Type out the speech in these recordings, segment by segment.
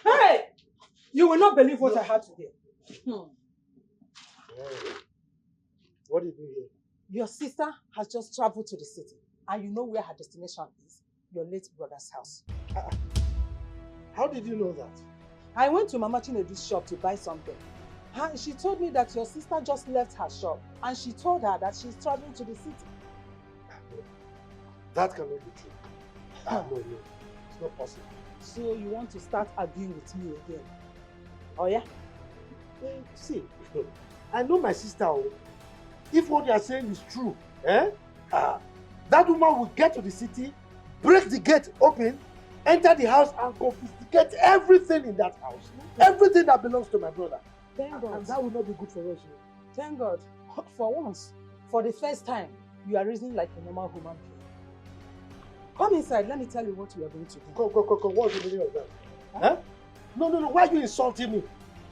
Hey! You will not believe what I had today. What did you hear? Your sister has just traveled to the city. And you know where her destination is? Your late brother's house. How did you know that? I went to Mama Chinedu's shop to buy something. And she told me that your sister just left her shop. And she told her that she's traveling to the city. That cannot be true. No, it's not possible. So you want to start arguing with me again? Oh yeah? See, I know my sister. If what you are saying is true, that woman will get to the city, break the gate open, enter the house and confiscate everything in that house. Everything that belongs to my brother. Thank God. And that will not be good for us. Thank God. For once, for the first time, you are reasoning like a normal human being. Come inside, let me tell you what we are going to do. Come. What's the meaning of that? Huh? No. Why are you insulting me?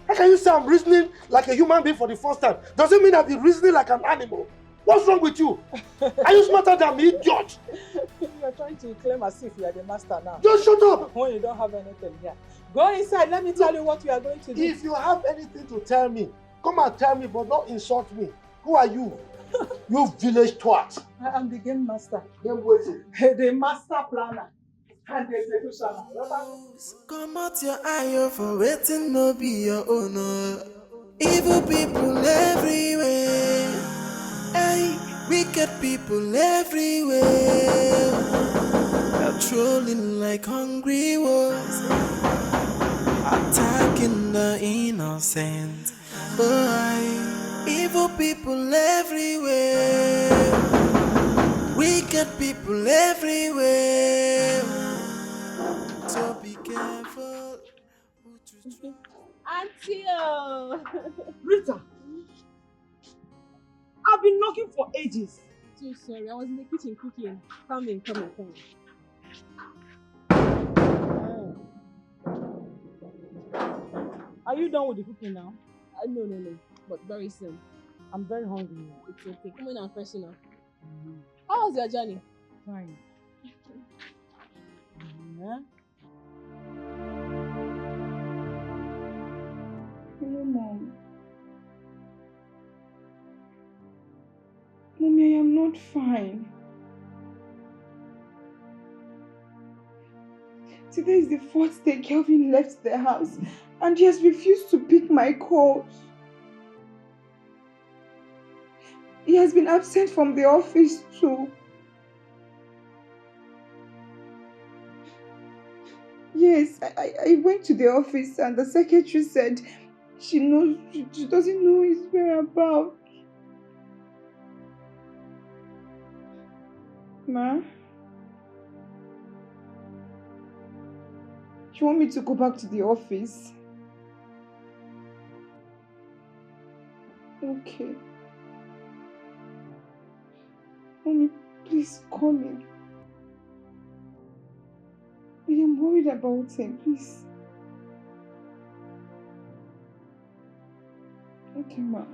How can you say I'm reasoning like a human being for the first time? Does it mean I've been reasoning like an animal? What's wrong with you? Are you smarter than me, idiot? You are trying to claim as if you are the master now. Just shut up! When you don't have anything here. Go inside, let me tell you what we are going to do. If you have anything to tell me, come and tell me, but don't insult me. Who are you? You village twat. I am the game master. Game waiting. The master planner. And the executioner. Come out your eye for waiting, no be your owner. Evil people everywhere. Hey, wicked people everywhere. They're trolling like hungry wolves, attacking the innocent. Oh, evil people everywhere. Wicked people everywhere. So be careful. Auntie! Rita! I've been knocking for ages. So sorry, I was in the kitchen cooking. Come in. Are you done with the cooking now? No. But very soon. I'm very hungry now. It's okay. Come in and freshen up. How was your journey? Fine. Yeah. Hello, Mom. Mommy, I am not fine. Today is the 4th day Kelvin left the house and he has refused to pick my calls. He has been absent from the office too. Yes, I went to the office and the secretary said she doesn't know his whereabouts. Ma? You want me to go back to the office? Okay. Mommy, please call him. I am worried about him, please. Okay, Ma.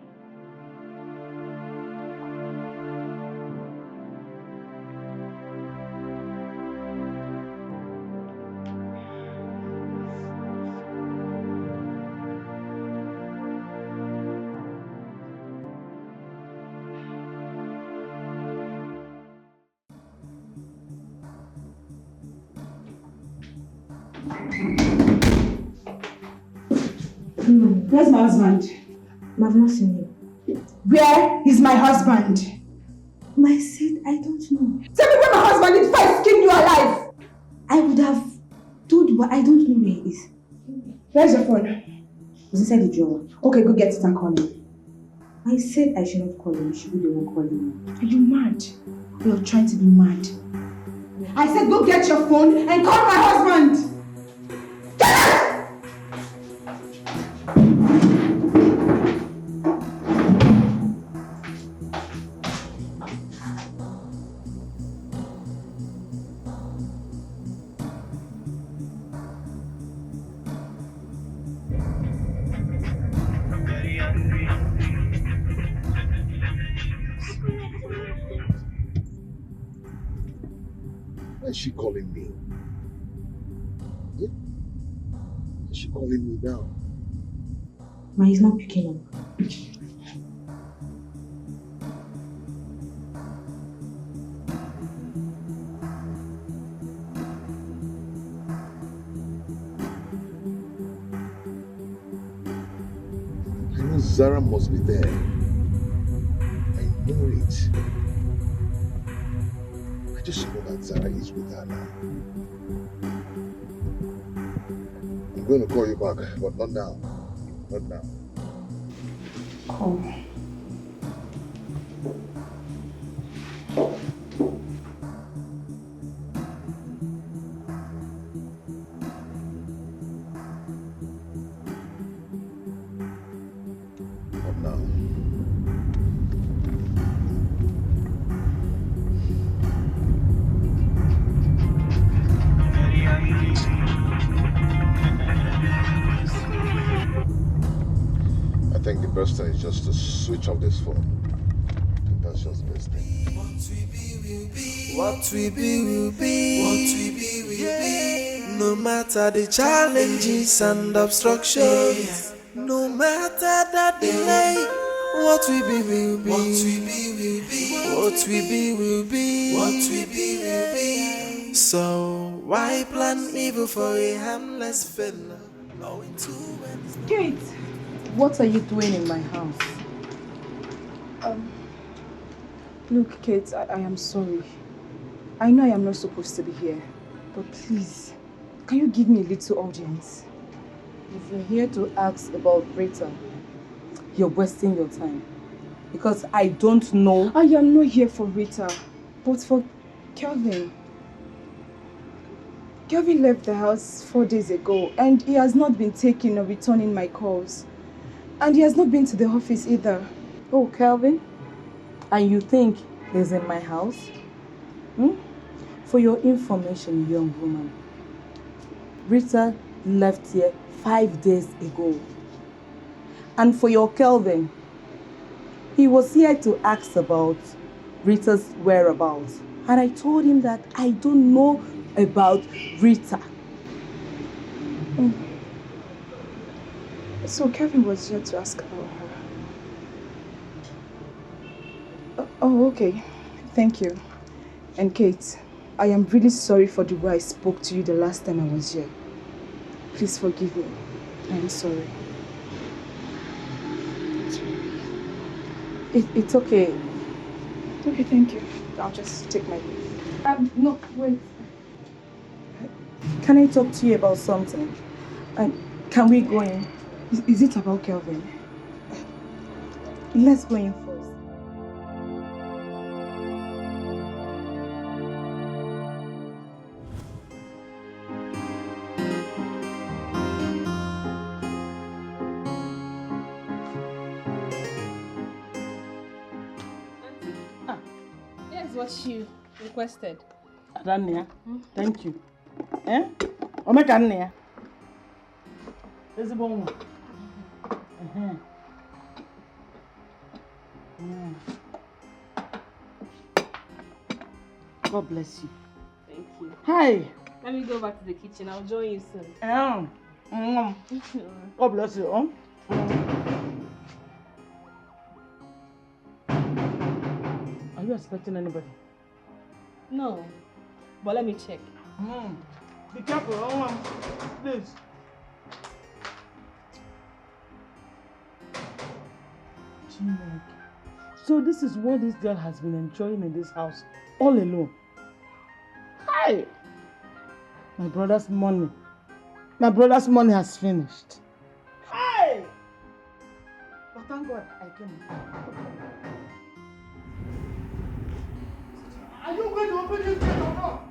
Where's my husband? I've not seen him. Where is my husband? I said I don't know. Tell me where my husband is first, keep you alive! I would have told you, but I don't know where he is. Where's your phone? It's inside the drawer. Okay, go get it and call him. I said I should not call him. You should be the one calling him. Are you mad? You're trying to be mad. I said go get your phone and call my husband! Get out! Why is she calling me? Yeah? Is she calling me now? Ma, he's not picking up. I know Zara must be there. I know it. I just know that Zara is with her now. I'm going to call you back, but not now. Not now. Call. Not now. I think the best thing is just to switch off this phone. I think that's just the best thing. What we be will be. What we be will be. No matter the challenges and obstructions, no matter the delay, what we be will be. What we be will be. What we be will be. What we be will be. So why plan evil for a harmless fella? Knowing too well it's not. Kate, what are you doing in my house? Look, Kate, I am sorry. I know I am not supposed to be here, but please, can you give me a little audience? If you're here to ask about Rita, you're wasting your time. Because I don't know. I am not here for Rita, but for Kelvin. Kelvin left the house 4 days ago, and he has not been taking or returning my calls. And he has not been to the office either. Oh, Kelvin? And you think he's in my house? For your information, young woman, Rita left here 5 days ago. And for your Kelvin, he was here to ask about Rita's whereabouts. And I told him that I don't know about Rita. So Kelvin was here to ask about her. Oh, okay. Thank you. And Kate, I am really sorry for the way I spoke to you the last time I was here. Please forgive me. I am sorry. It's okay. Okay, thank you. I'll just take my leave. No, wait. Can I talk to you about something? Can we go in? Is it about Kelvin? Let's go in first. Here's what she requested. Adania, thank you. Omeka Ania. There's a bone. God bless you. Thank you. Hi. Let me go back to the kitchen. I'll join you soon. God bless you. Are you expecting anybody? No, but let me check. Be careful, please. So this is what this girl has been enjoying in this house, all alone. Hi! My brother's money. My brother's money has finished. Hi! But thank God I came. Are you going to open this gate or not?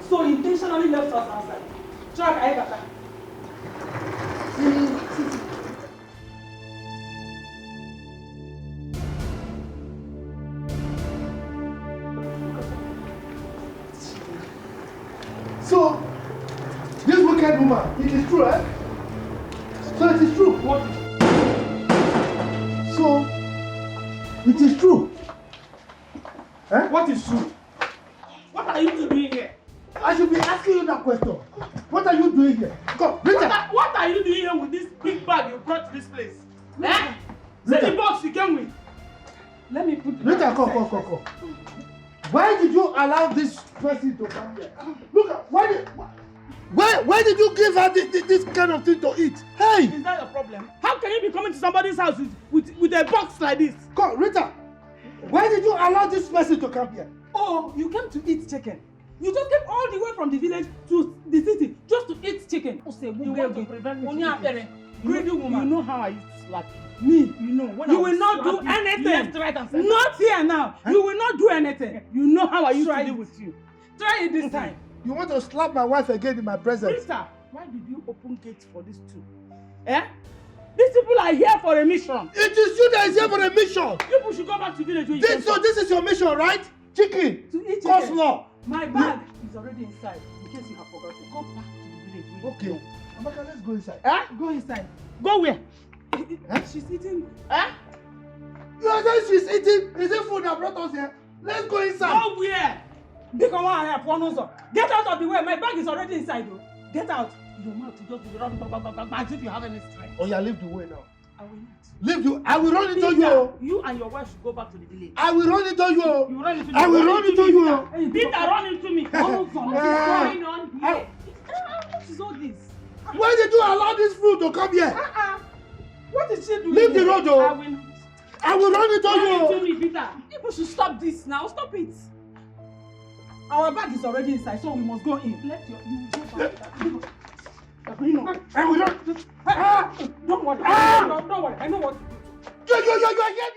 So intentionally left us outside. Jack, I got that. wicked woman. It is true, eh? So it is true. What? So, it is true. Eh? What is true? What are you doing here? I should be asking you that question. What are you doing here? Come, Rita. What are you doing here with this big bag you brought to this place? Eh? See the box you came with. Let me put it. Rita, come. Why did you allow this person to come here? Look at why did you give her this kind of thing to eat? Hey! Is that your problem? How can you be coming to somebody's house with a box like this? Come, Rita. Why did you allow this person to come here? Oh, you came to eat chicken. You just came all the way from the village to the city just to eat chicken. You want to prevent me from eating. Greedy woman. You know how I used to slap you. Me, you know when you I will not do slap you, anything. left, right, and center. Not here now. Huh? You will not do anything. You know how I used Try to deal it. with you. Try it this time. You want to slap my wife again in my presence? Rita, why did you open gates for these two? Eh? These people are here for a mission. It is you that is here for a mission. People should go back to village where you came So from. this is your mission, right? Chicken. To eat Coleslaw. chicken. My bag is already inside. In case you have forgotten. Go back to the village where you Okay. belong. Amaka, let's go inside. Eh? Go inside. Go where? She's eating. Eh? You are saying she's eating. Is it food that brought us here? Let's go inside. Go where? Get out of the way. My bag is already inside. Though. Get out. Your mouth will just be running as if you have any strength. Oh yeah, leave the way now. I will not. Leave you. I will run into Peter, you. you and your wife should go back to the village. I will run into you. You run into me. I will run into you. Peter, run into me. What is going on here? What is all this? Why did you allow this food to come here? What is she doing? Leave the road, though. I will not. I will run into Run you. into me, Peter. People should stop this now. Stop it. Our bag is already inside, so we must go in. Let you go back. I will run. Don't worry. Ah! Don't worry. I know what to do. You are here.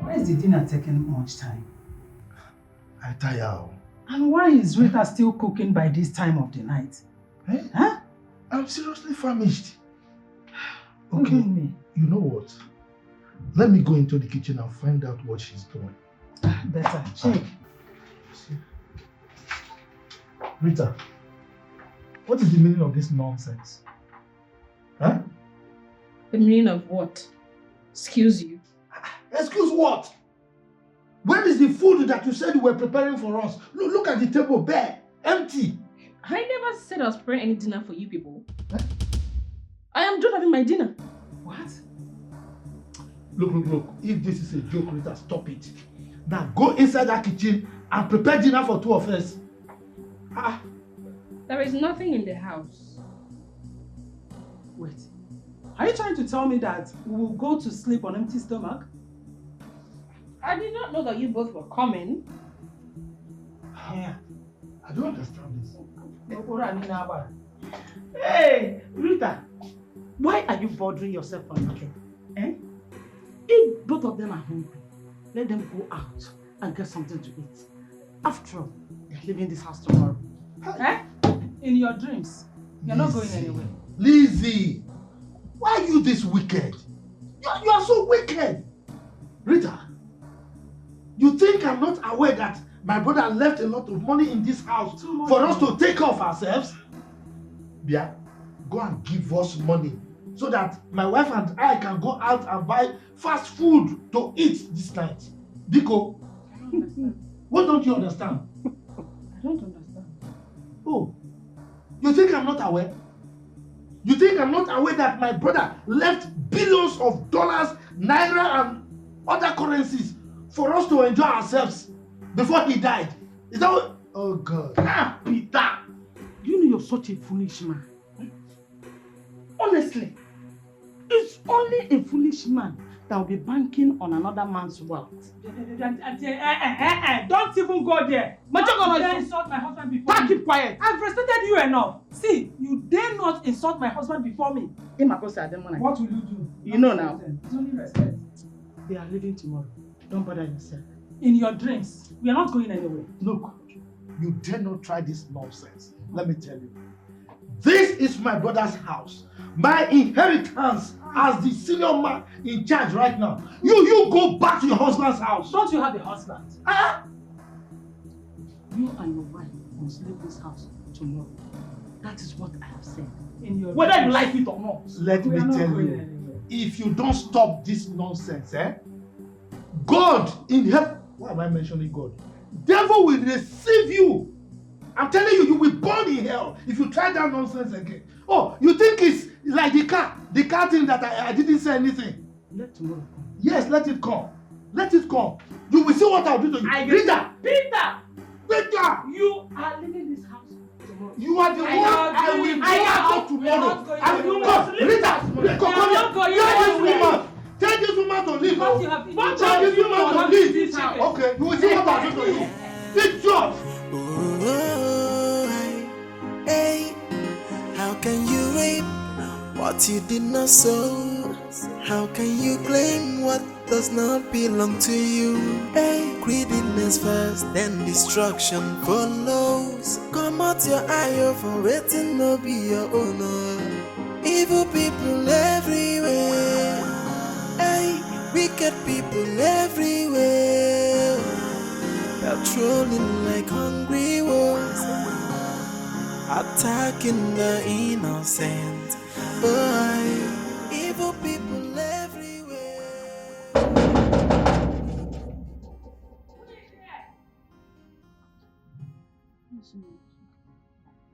Why is the dinner taking much time? I tire. And why is Rita still cooking by this time of the night? Eh? Huh? I'm seriously famished. What do Okay, you mean? you know what? Let me go into the kitchen and find out what she's doing. Better. Check. Rita, what is the meaning of this nonsense? Huh? The meaning of what? Excuse you. Excuse what? Where is the food that you said you were preparing for us? Look at the table bare, empty. I never said I was preparing any dinner for you people. Huh? I am just having my dinner. What? Look. If this is a joke, Rita, stop it. Now go inside that kitchen and prepare dinner for two of us. There is nothing in the house. Wait. Are you trying to tell me that we will go to sleep on empty stomach? I did not know that you both were coming. Yeah. I don't understand this. Hey, Rita, why are you bothering yourself for nothing? Eh? If both of them are hungry, let them go out and get something to eat. After all, they're leaving this house tomorrow. Eh? In your dreams. You're not going anywhere. Lizzie, why are you this wicked? You are so wicked. Rita, you think I'm not aware that my brother left a lot of money in this house for us to take care of ourselves? Yeah, go and give us money so that my wife and I can go out and buy fast food to eat this night. Biko, what don't you understand? I don't understand. Oh, you think I'm not aware? You think I'm not aware that my brother left billions of dollars, naira and other currencies for us to enjoy ourselves before he died? Is that what? Oh God. Peter, you know you're such a foolish man. Honestly, it's only a foolish man that will be banking on another man's wealth. Don't even go there. Don't dare insult my husband before me. Keep quiet. I've respected you enough. See, you dare not insult my husband before me. What What will you do? You know now. It's only respect. They are leaving tomorrow. Don't bother yourself. In your dreams, we are not going anywhere. Look, you dare not try this nonsense. Let me tell you. This is my brother's house. My inheritance as the senior man in charge right now. You go back to your husband's house. Don't you have a husband? You and your wife must leave this house tomorrow. That is what I have said. Whether you like it or not. Let me tell you, if you don't stop this nonsense, God in heaven, why am I mentioning God? Devil will receive you. I'm telling you, you will burn in hell if you try that nonsense again. Oh, you think it's like the car thing that I didn't say anything. Let tomorrow come. Yes, let it come. Let it come. You will see what I'll do to you. Rita! You are leaving this house tomorrow. You are the one I will go tomorrow. I will come. Rita! Come. Tell this woman to leave. Tell this woman to leave. Okay, you will see what I'll do to you. It's yours. Hey, how can you reap what you did not sow? How can you claim what does not belong to you? Hey, greediness first, then destruction follows. Come out your eye for waiting no be your owner. Evil people everywhere. Hey, wicked people everywhere. Patrolling like hungry wolves, attacking the innocent. Boy, evil people everywhere.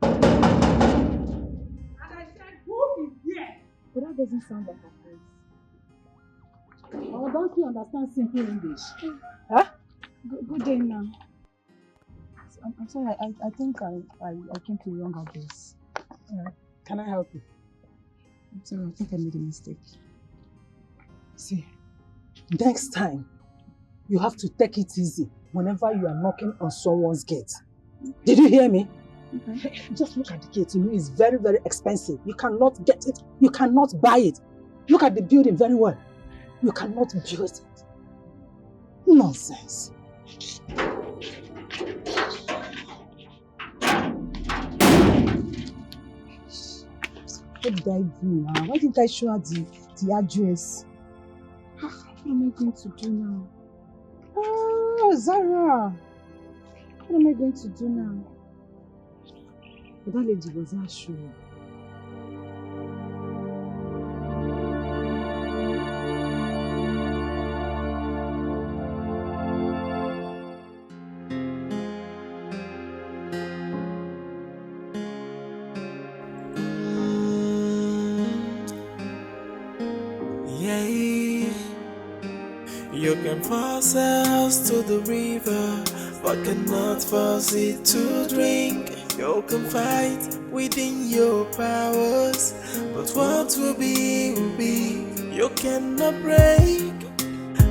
And I said, who is here? But that doesn't sound like her voice. Oh, don't you understand simple English? Huh? Good day now. I'm sorry, I think I came to the wrong address. Can I help you? I'm sorry, I think I made a mistake. See, next time, you have to take it easy whenever you are knocking on someone's gate. Did you hear me? Okay. Just look at the gate. You know, it's very, very expensive. You cannot get it. You cannot buy it. Look at the building very well. You cannot build it. Nonsense. What did I do now? Why didn't I show her the address? What am I going to do now? Oh, Zara! What am I going to do now? But that lady was not sure. You can force a house to the river, but cannot force it to drink. You can fight within your powers, but what will be, will be. You cannot break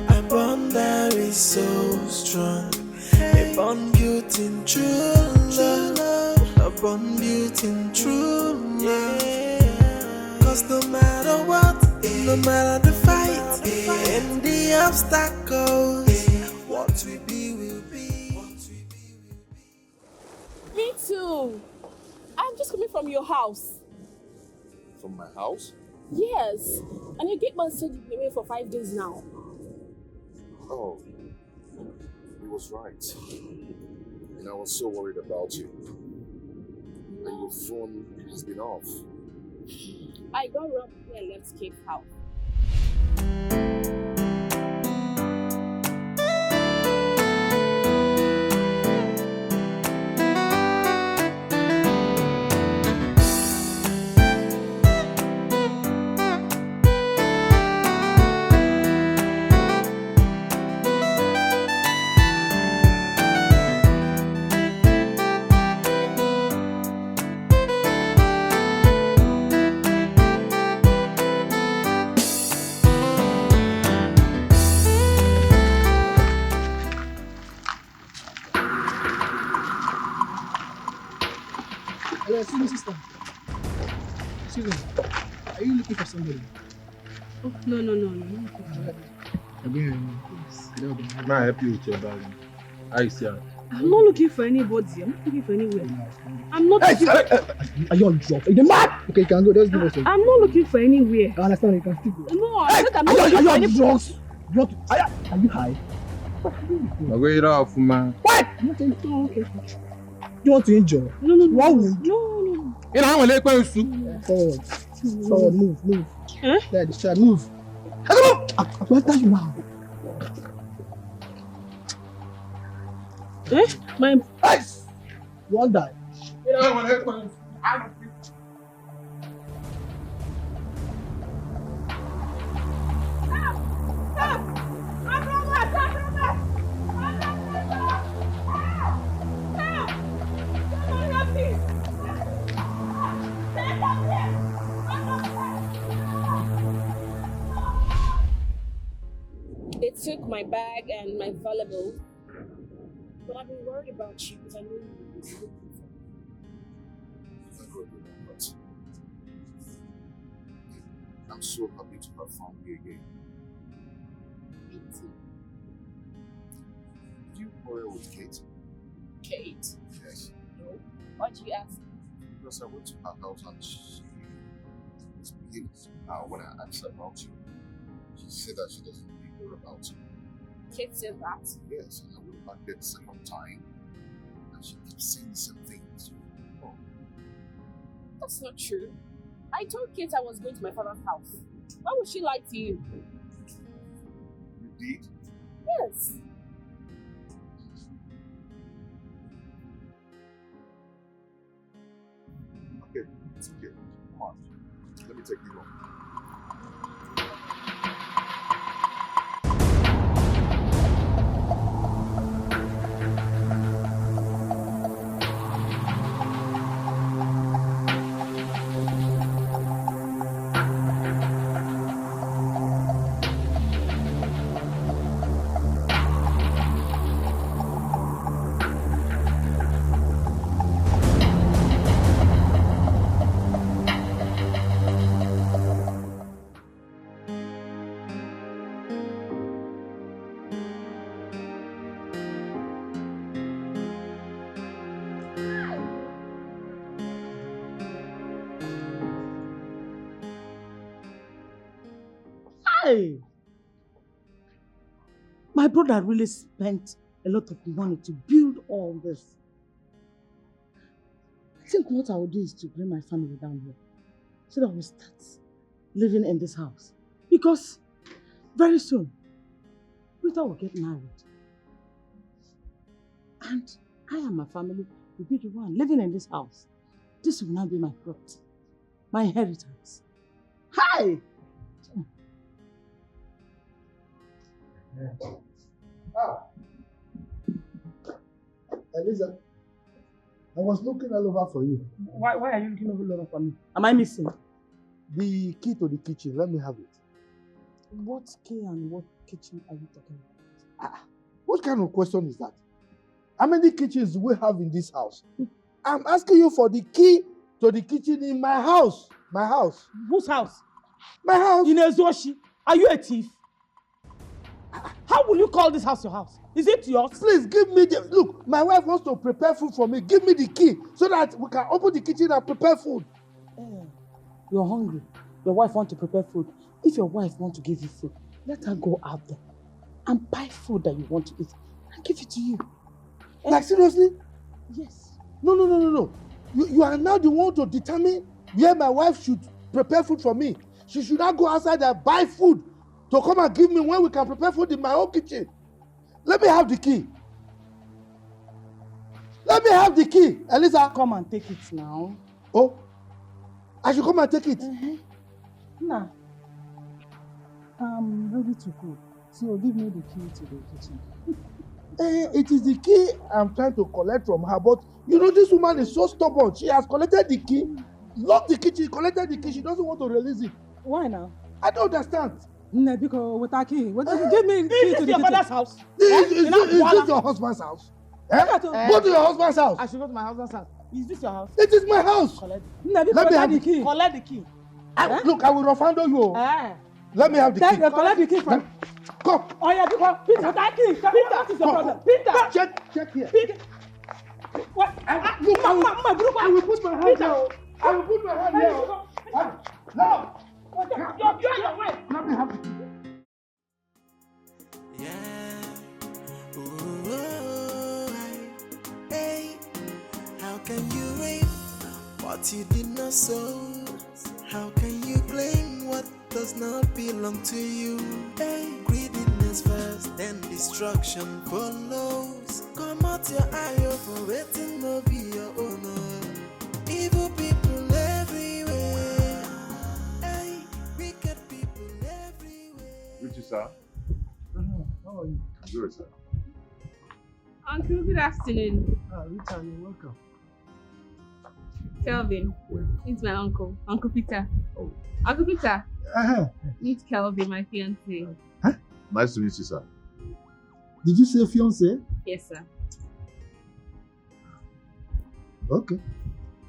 a bond that is so strong. A bond built in true love, a bond built in true love. Cause no matter what, no matter the fight, and the obstacles, what we be will be. Me too. I'm just coming from your house. From my house? Yes. And your gate man said you've been away for 5 days now. Oh, he was right. And I was so worried about you. And your phone has been off. I got robbed when I left Cape House. Hello, excuse me, sister. Excuse me. Are you looking for somebody? Oh, no. May I help you with your bag? I'm not looking for anybody. I'm not looking for anywhere. I'm not looking Are you on drugs? Are you mad? Okay, you can go. Just give us a... I'm not looking for anywhere. I understand. You can still go. No, I'm not looking for Are you on drugs? Are you high? What? I'm not saying so. Okay. You want to injure? No, no, no. What would? No. You know, I'm going to let you forward. Forward, move. Eh? There, the child, move. Come on! I'll tell you now. Eh? My... Nice! One die. You know, I'm going to let you. They took my bag and my valuables, but I've been worried about you because I know you were looking for me. I'm so happy to have found you again. Me too. Did you quarrel with Kate? Kate? Yes. No. Why'd you ask? Because I went to her house and she misbehaved. When I asked her about you, she said that she doesn't really care about you. Kate said that? Yes, and I went back there the second time and she keeps saying the same things. Oh. That's not true. I told Kate I was going to my father's house. Why would she lie to you? You did? Yes. Okay, it's okay. Come on. Let me take you home. Hey! My brother really spent a lot of money to build all this. I think what I will do is to bring my family down here so that we start living in this house. Because very soon, Rita will get married. And I and my family will be the one living in this house. This will now be my property, my inheritance. Hi! Eliza, I was looking all over for you. Why are you looking all over for me? Am I missing? The key to the kitchen, let me have it. What key and what kitchen are you talking about? What kind of question is that? How many kitchens do we have in this house? I'm asking you for the key to the kitchen in my house. My house. Whose house? My house. In Ezoshi. Are you a thief? How will you call this house your house? Is it yours? Please give me the... Look, my wife wants to prepare food for me. Give me the key so that we can open the kitchen and prepare food. You're hungry. Your wife wants to prepare food. If your wife wants to give you food, let her go out there and buy food that you want to eat and give it to you. Like seriously? Yes. No. You are now the one to determine where my wife should prepare food for me. She should not go outside and buy food to come and give me when we can prepare food in my own kitchen. Let me have the key. Let me have the key, Eliza. Come and take it now. Oh, I should come and take it. Nah. I'm ready to cook. So give me the key to the kitchen. It is the key I'm trying to collect from her, but you know this woman is so stubborn. She has collected the key, locked the kitchen, collected the key. She doesn't want to release it. Why now? I don't understand. No, because with our key. Give me the key to the your father's house. Is this your husband's house? Go to your husband's house. I should go to my husband's house. Is this your house? It is my house. Collect it. Let me have the key. Collect the key. Look, I will refund you. Let me have the key. Collect the key from. Come. Oh yeah, because Peter, that key. Peter, what is your problem? Peter. Check here. Peter. What? Look, I will put my hand here. I will put my hand here. No. You're your wife. Let me have the key. Yeah. Ooh, hey. can you reap what you did not sow? How can you blame what does not belong to you? Hey, greediness first, then destruction follows. Come out your eye for waiting no be your owner. Evil people everywhere. Hey, wicked people everywhere. Luchy, sir. How are you? Good, sir. Uncle, good afternoon. Rita, you're welcome. Kelvin, it's my uncle, Uncle Peter. Oh. Uncle Peter, meet Kelvin, my fiancé. Huh? Nice to meet you, sir. Did you say fiancé? Yes, sir. Okay.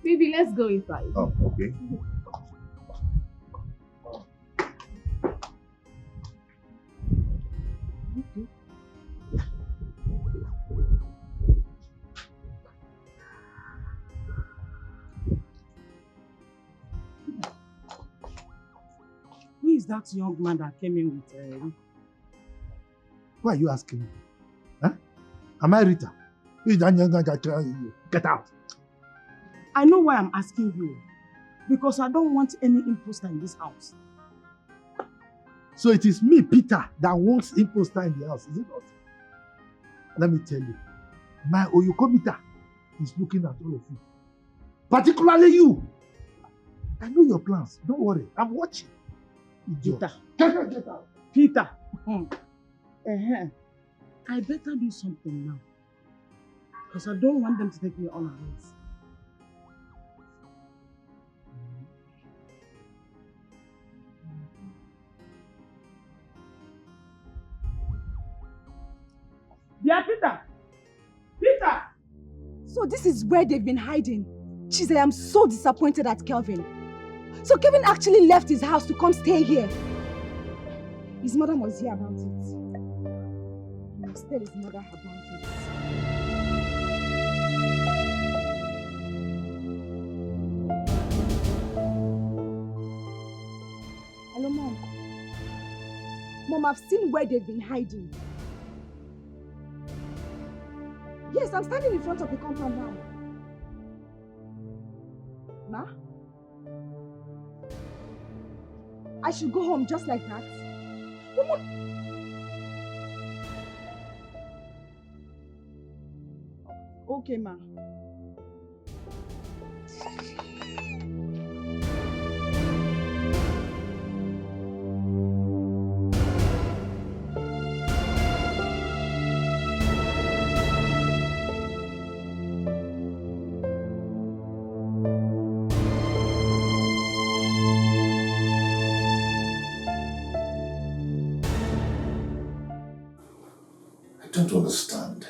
Baby, let's go inside. Oh, okay. Who is that young man that came in with Rita? Why are you asking me? Huh? Am I Rita? Get out. I know why I'm asking you. Because I don't want any imposter in this house. So it is me, Peter, that wants imposter in the house, is it not? Let me tell you, my Oyokomita is looking at all of you. Particularly you. I know your plans. Don't worry. I'm watching. Peter. Get out. Peter. I better do something now. Because I don't want them to take me on a race. Yeah, Peter! Peter! So this is where they've been hiding. Jeez, I am so disappointed at Kelvin. So Kelvin actually left his house to come stay here. His mother must hear about it. He must tell his mother about it. Hello, Mom. Mom, I've seen where they've been hiding. Yes, I'm standing in front of the compound now. Ma? I should go home just like that? Mama. Okay, ma. I don't understand.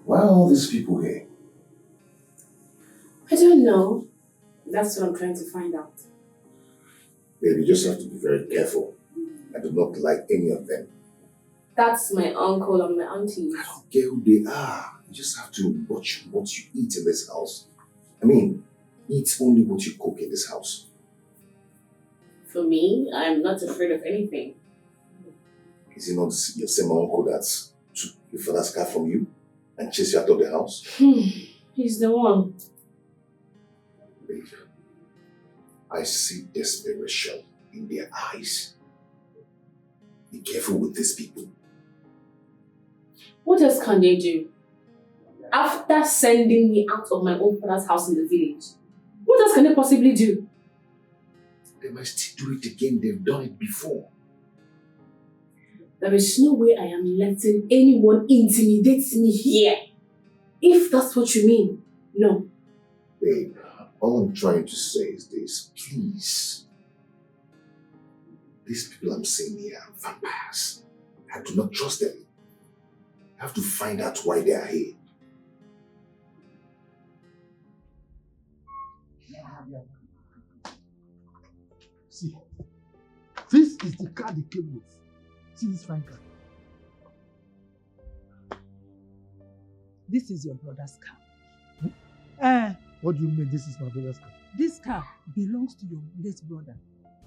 Why are all these people here? I don't know. That's what I'm trying to find out. Baby, you just have to be very careful. I do not like any of them. That's my uncle and my auntie. I don't care who they are. You just have to watch what you eat in this house. I mean, eat only what you cook in this house. For me, I'm not afraid of anything. Is it not your same uncle that took your father's car from you and chased you out of the house? He's the one. Babe, I see desperation in their eyes. Be careful with these people. What else can they do? After sending me out of my own father's house in the village, what else can they possibly do? They might still do it again. They've done it before. There is no way I am letting anyone intimidate me here. If that's what you mean, no. Babe, all I'm trying to say is this. Please. These people I'm seeing here are vampires. I do not trust them. I have to find out why they are here. See, this is the car they came with. See this fine car. This is your brother's car. What do you mean this is my brother's car? This car belongs to your late brother,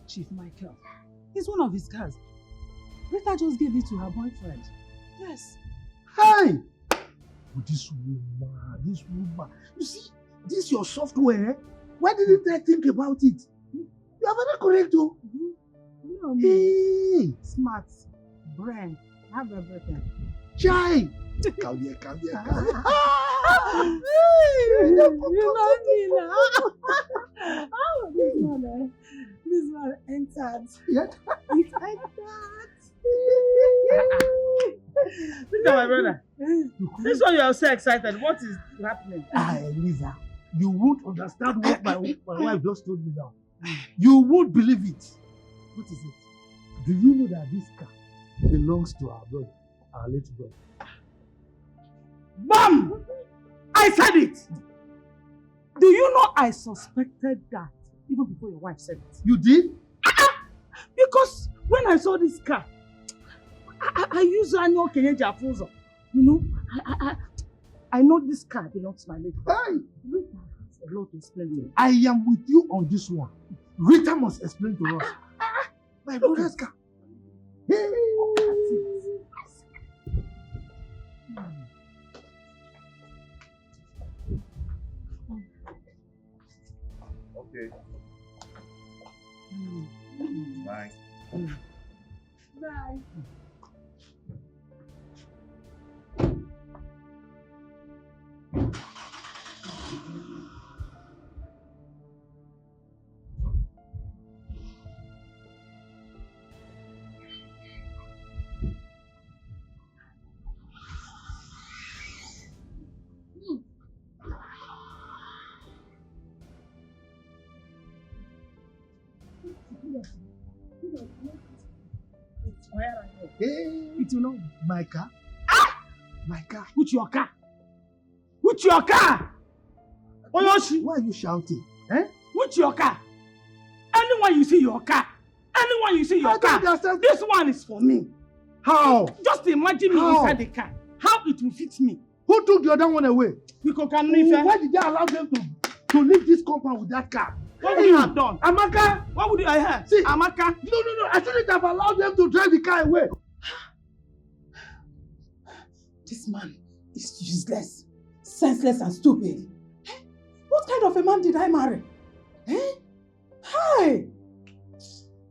Chief Micheal. It's one of his cars. Rita just gave it to her boyfriend. Yes. Hey! But this woman, you see, this your software. Why didn't I think about it? You are very correct, though. No, Hey, smart, brain, have everything. Chai! Come here. You love me now. Oh, this one entered. Yeah. It entered. Look at my brother. This one you are so excited. What is happening? Eliza, you won't understand what my wife just told me now. You won't believe it. What is it? Do you know that this car belongs to our brother, our late brother? Bam! I said it. Do you know I suspected that even before your wife said it? You did? Because when I saw this car, I use annual Kenyaja Fuso. You know, I know this car belongs to my late brother. Hey. A lot to explain to you. I am with you on this one. Rita must explain to us. My brother's car. Hey. Okay. Bye. Bye. Hey. It will not. My car? My car? With your car? With your car? Oyoshi? Why are you shouting? Eh? With your car? Anyone you see your car? Anyone you see your car? This one is for me. How? Just imagine me inside the car. How it will fit me. Who took the other one away? Because can why did they allow them to leave this compound with that car? What would you have done? Amaka! What would you have? See, Amaka? No. I shouldn't have allowed them to drive the car away. This man is useless, senseless and stupid. What kind of a man did I marry? Eh? Hi!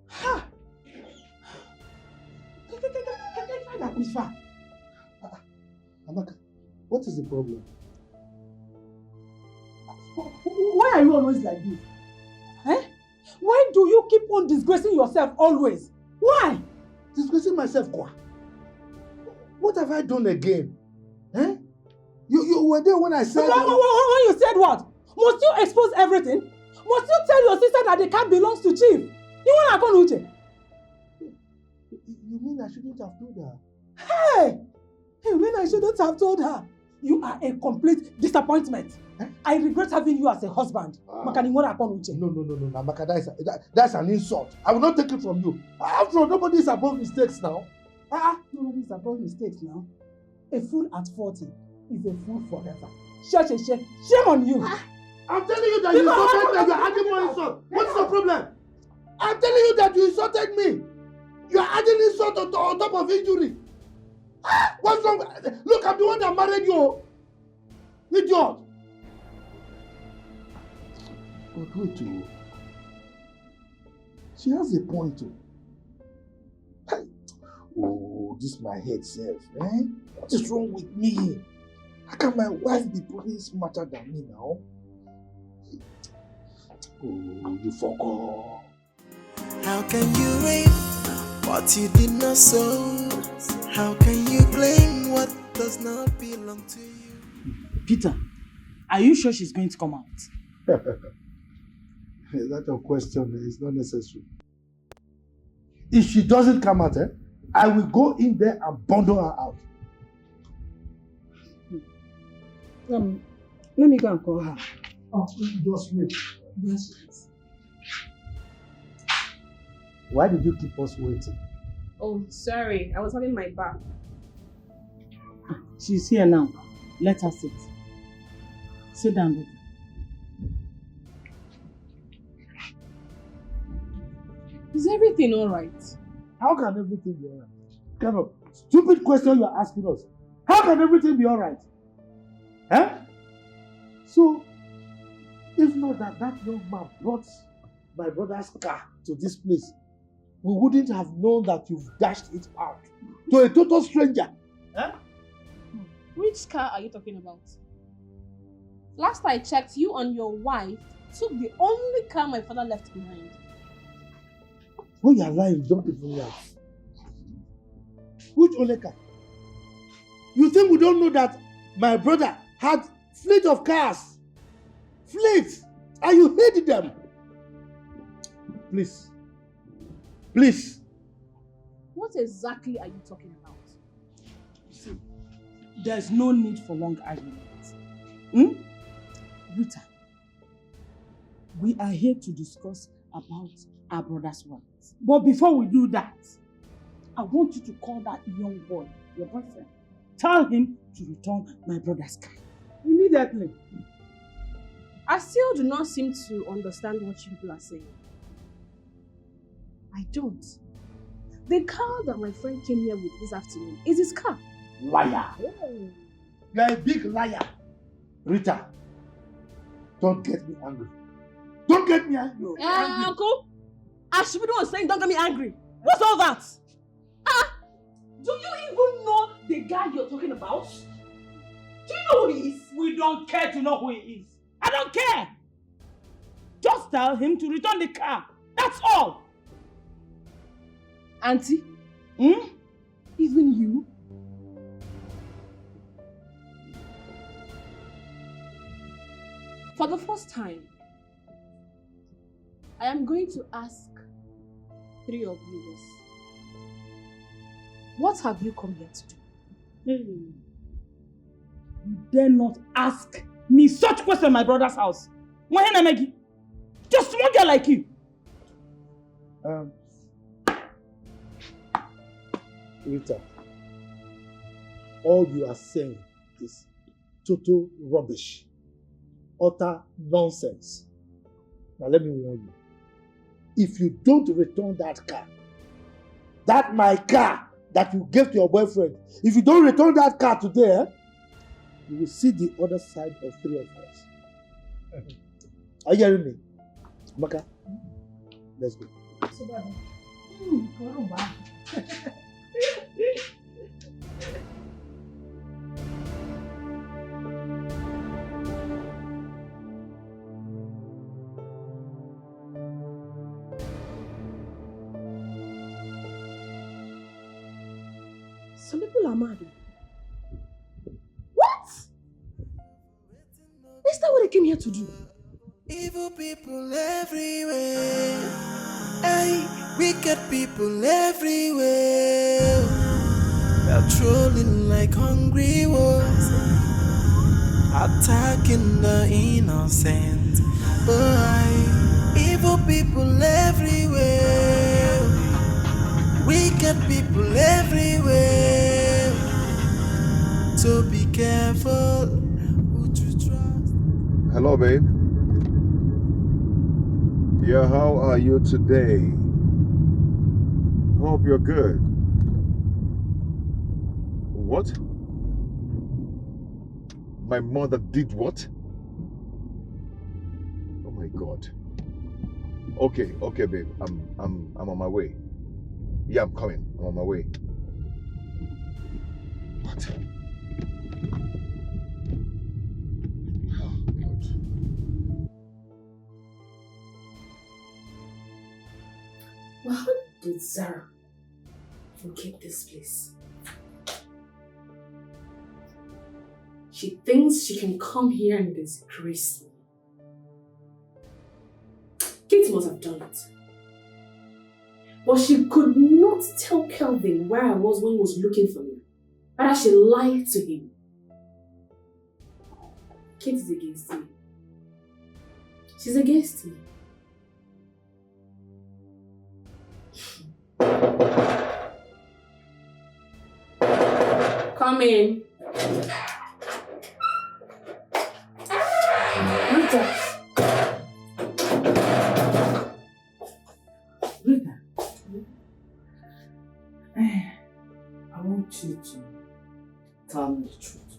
Ha! Amaka, what is the problem? Why are you always like this? Eh? Why do you keep on disgracing yourself always? Why? Disgracing myself, quoi? What have I done again? Eh? You were there when I said... When you said what? Must you expose everything? Must you tell your sister that the car belongs to Chief? You want to go Luchy? You mean I shouldn't have told her? Hey! You mean I shouldn't have told her? You are a complete disappointment. Eh? I regret having you as a husband. No, Amaka, that's an insult. I will not take it from you. After all, nobody is above mistakes now. Nobody is above mistakes now. A fool at 40 is a fool forever. Shame on you. I'm telling you that you insulted me and you're adding more insult. What's the problem? I'm telling you that you insulted me. You're adding insult on top of injury. What's wrong? Look, I'm the one that married you. Idiot. But wait, too. She has a point, too. Oh, this my head self, eh? What is wrong with me? How can my wife be proving smarter than me now? Oh, you forgot. How can you reap what you did not sow? How can you blame what does not belong to you? Peter, are you sure she's going to come out? That your question is not necessary. If she doesn't come out, I will go in there and bundle her out. Let me go and call her. Oh, just wait. Yes. Why did you keep us waiting? Oh, sorry. I was having my bath. She's here now. Let her sit. Sit down, baby. Is everything alright? How can everything be alright? Kelvin, stupid question you are asking us. How can everything be alright? Eh? So, if not that young man brought my brother's car to this place, we wouldn't have known that you've dashed it out to a total stranger. Eh? Which car are you talking about? Last I checked, you and your wife took the only car my father left behind. When you are lying, you don't even lie. Which only car? You think we don't know that my brother had fleet of cars? Fleet! And you hated them? Please. Please. What exactly are you talking about? See, there's no need for long arguments. Rita, we are here to discuss about our brother's rights. But before we do that, I want you to call that young boy, your boyfriend. Tell him to return my brother's car. Immediately. I still do not seem to understand what you people are saying. I don't. The car that my friend came here with this afternoon is his car. Liar. You're a big liar. Rita, don't get me angry. Don't get me angry. Uncle, I should be the one saying don't get me angry. What's all that? Do you even know the guy you're talking about? Do you know who he is? We don't care to know who he is. I don't care. Just tell him to return the car. That's all. Auntie? Even you? For the first time, I am going to ask 3 of you this. What have you come here to do? You dare not ask me such question in my brother's house. Just one girl like you. Rita, all you are saying is total rubbish, utter nonsense. Now let me warn you. If you don't return that car, that my car that you gave to your boyfriend, if you don't return that car today, you will see the other side of 3 of us. Are you hearing me? Maka, let's go. Some people are mad. What? Is that what I came here to do? Evil people everywhere. Hey, wicked people everywhere. They're trolling like hungry wolves, attacking the innocent. Oh, evil people everywhere. Wicked people everywhere. So be careful who to trust. Hello, babe. Yeah, how are you today? Hope you're good. What? My mother did what? Oh my God. Okay, babe. I'm on my way. Yeah, I'm coming. I'm on my way. What? Oh God. Well, how did Zara forget this place? She thinks she can come here and disgrace me. Kate must have done it. But she could not tell Kelvin where I was when he was looking for me. Rather, she lied to him. Kate is against me. She's against me. Come in. Rita. Rita. I want you to tell me the truth.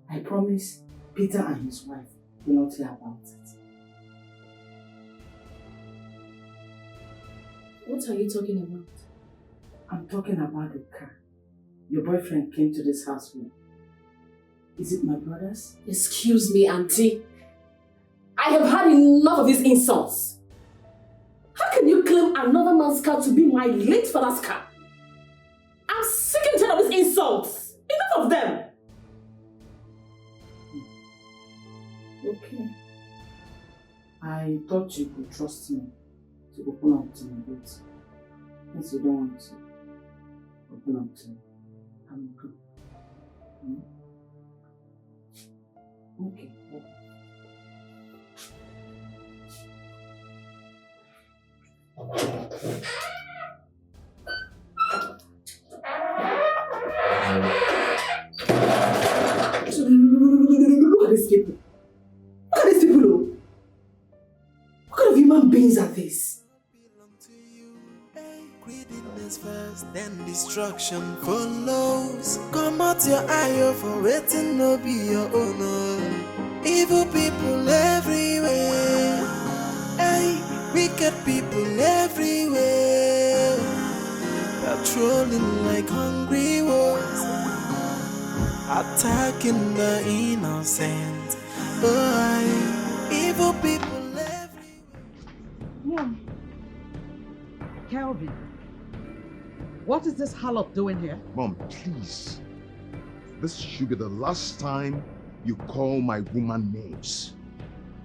I promise Peter and his wife will not hear about it. What are you talking about? I'm talking about the car your boyfriend came to this house with. Is it my brother's? Excuse me, auntie. I have had enough of these insults. How can you claim another man's car to be my late father's car? I'm sick and tired of these insults. Enough of them. Okay. I thought you could trust me to open up to me, but since you don't want to open up to me, I'm good. Okay. Look at these people. Look at these people, oh. What kind of human beings are these? Greediness first, then destruction follows. Come out your eye for waiting no be your owner. Evil people everywhere. Hey, wicked people everywhere. Patrolling like hungry wolves, attacking the innocent. Oh, evil people everywhere. Mom. Kelvin, what is this harlot doing here? Mom, please. This should be the last time you call my woman names.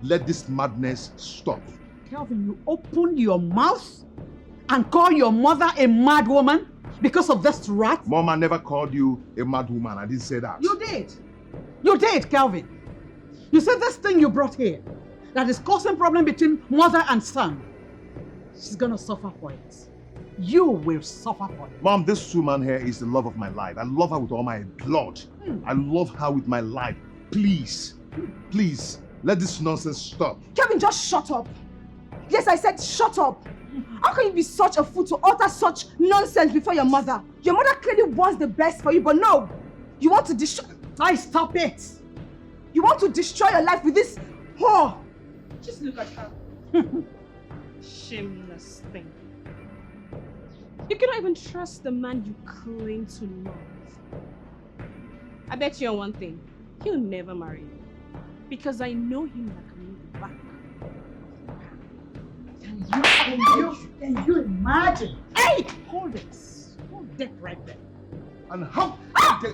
Let this madness stop. Kelvin, you opened your mouth and call your mother a mad woman because of this rat? Mom, I never called you a mad woman. I didn't say that. You did. You did, Kelvin. You said this thing you brought here that is causing problem between mother and son. She's gonna suffer for it. You will suffer for it. Mom, this woman here is the love of my life. I love her with all my blood. I love her with my life. Please, please, let this nonsense stop. Kevin, just shut up. Yes, I said shut up. How can you be such a fool to utter such nonsense before your mother? Your mother clearly wants the best for you, but no. You want to destroy... Stop it. You want to destroy your life with this whore. Just look at her. Shameless thing. You cannot even trust the man you claim to love. I bet you on one thing. He'll never marry you. Because I know him like I know the back. Can you imagine? Hey! Hold it. Hold it right there. And how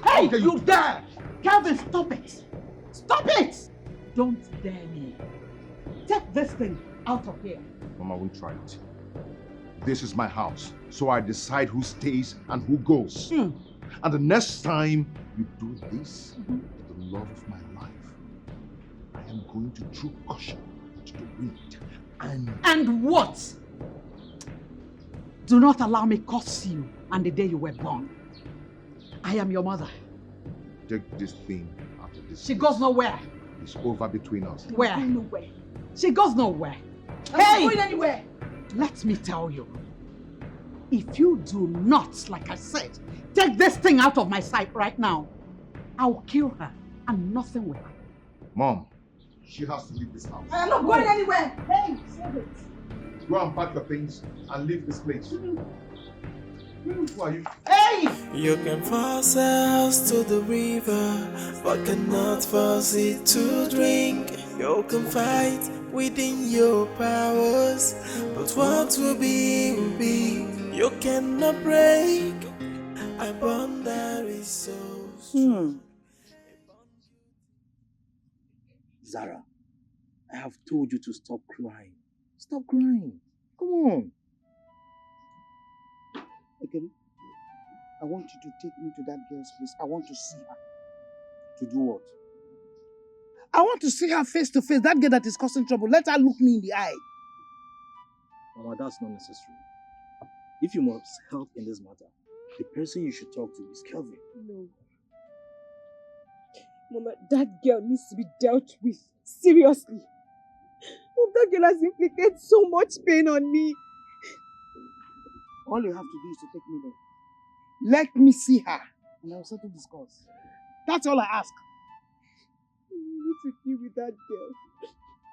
Hey, you dare! Kelvin, stop it! Stop it! Don't dare me. Take this thing out of here. Mom, I won't try it. This is my house, so I decide who stays and who goes. And the next time you do this, with the love of my life, I am going to throw caution to the wind. And what? Do not allow me curse you on the day you were born. I am your mother. Take this thing out of this. She goes nowhere. It's over between us. Where? Nowhere. She goes nowhere. I'm not going anywhere. Let me tell you. If you do not, like I said, take this thing out of my sight right now, I'll kill her and nothing will happen. Mom, she has to leave this house. I am not going anywhere. Hey, save it. Go and pack your things and leave this place. Who are you? Hey! You can force a house to the river, but cannot force it to drink. You can fight within your powers, but what will be will be. You cannot break a bond that is so strong. Zara, I have told you to stop crying. Stop crying. Come on. Okay. I want you to take me to that girl's place. I want to see her. To do what? I want to see her face to face. That girl that is causing trouble. Let her look me in the eye. Mama, that's not necessary. If you must help in this matter, the person you should talk to is Kelvin. No. Mama, that girl needs to be dealt with. Seriously. Oh, that girl has inflicted so much pain on me. All you have to do is to take me there. Let me see her. And I'll settle the scores. That's all I ask. to deal with that girl.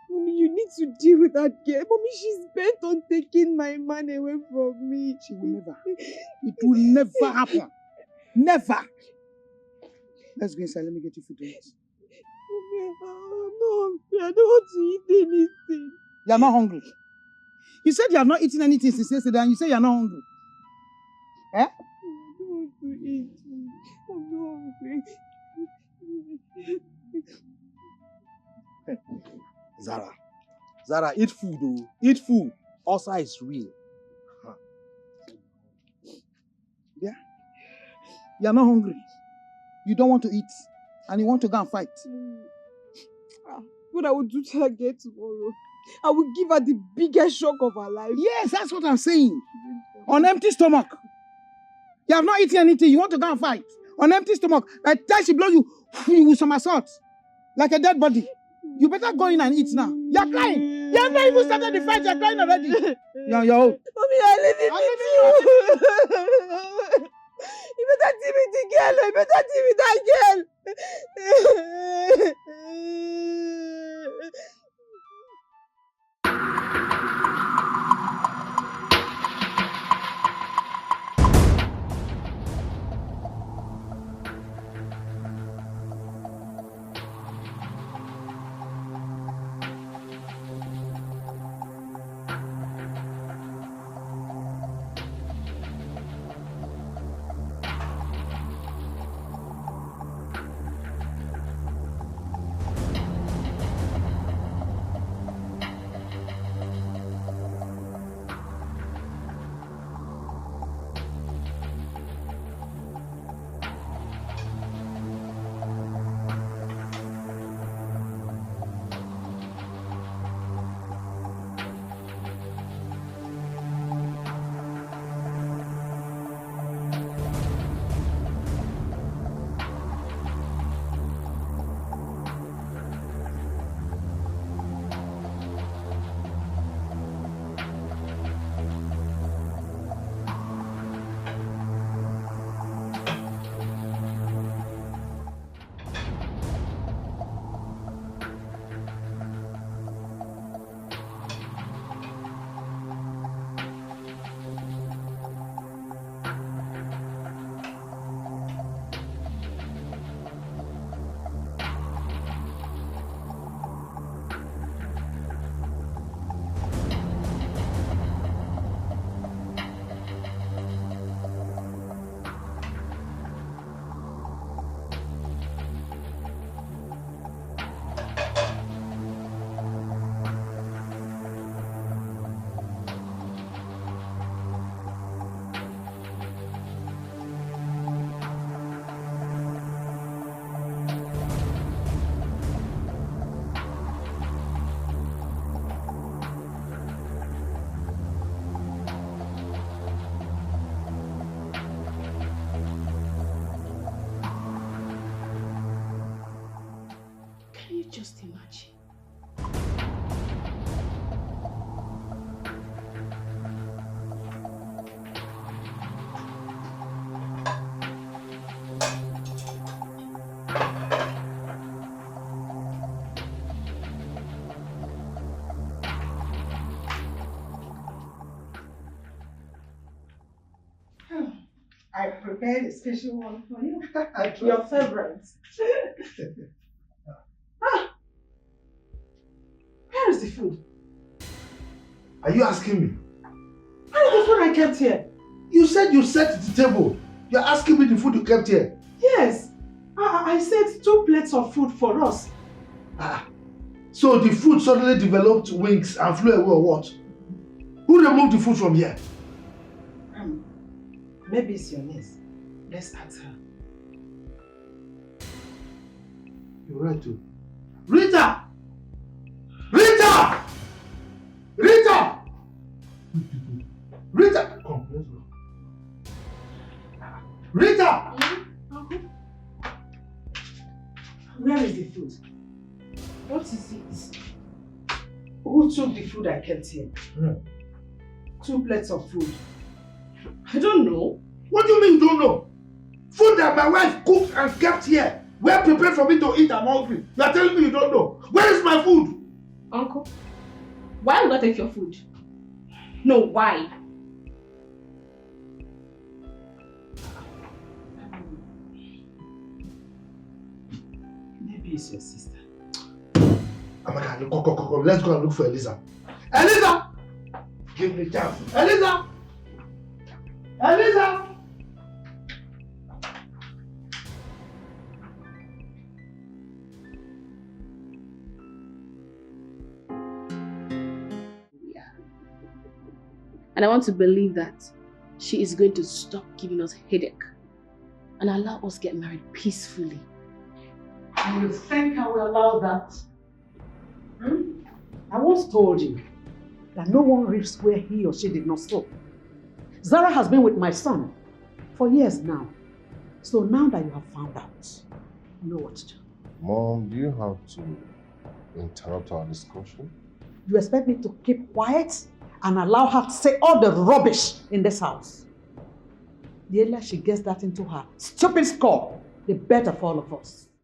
Mommy, you need to deal with that girl. Mommy, she's bent on taking my man away from me. She will never. It will never happen. Never. Let's go inside. Let me get you food to eat. Mommy, I'm not hungry. I don't want to eat anything. You are not hungry. You said you have not eaten anything since yesterday and you say you are not hungry. Eh? I don't want to eat. I'm not hungry. Zara, eat food, oh. Eat food. Ulcer is real. Yeah? You are not hungry. You don't want to eat. And you want to go and fight. What I will do to her again tomorrow, I will give her the biggest shock of her life. Yes, that's what I'm saying. On empty stomach. You have not eaten anything. You want to go and fight. On empty stomach. By the time she blow you, you will somersault. Like a dead body. You better go in and eat now. You're crying. You have not even started the fight. You're crying already. You're on your own. Mommy, I'm leaving you. You better deal with the girl. You better deal with that girl. Just imagine. I prepared a special one for you. Your favorite. Where is the food? Are you asking me? Where is the food I kept here? You said you set the table. You're asking me the food you kept here. Yes. I set 2 plates of food for us. So the food suddenly developed wings and flew away or what? Who removed the food from here? Maybe it's your niece. Let's ask her. You're right too. Rita! Rita! Rita! Rita! Come, let's go. Rita! Where is the food? What is it? Who took the food I kept here? 2 plates of food. I don't know. What do you mean you don't know? Food that my wife cooked and kept here. Where prepared for me to eat, I'm hungry. You are telling me you don't know. Where is my food? Uncle, why would I take your food? No, why? Maybe it's your sister. Amaka, go. Let's go and look for Eliza. Eliza! Give me chance. Eliza! Eliza! And I want to believe that she is going to stop giving us headache and allow us get married peacefully. And you think I will allow that? I once told you that no one reaps where he or she did not sow. Zara has been with my son for years now. So now that you have found out, you know what to do. Mom, do you have to interrupt our discussion? You expect me to keep quiet and allow her to say all the rubbish in this house? The earlier she gets that into her stupid skull, the better for all of us.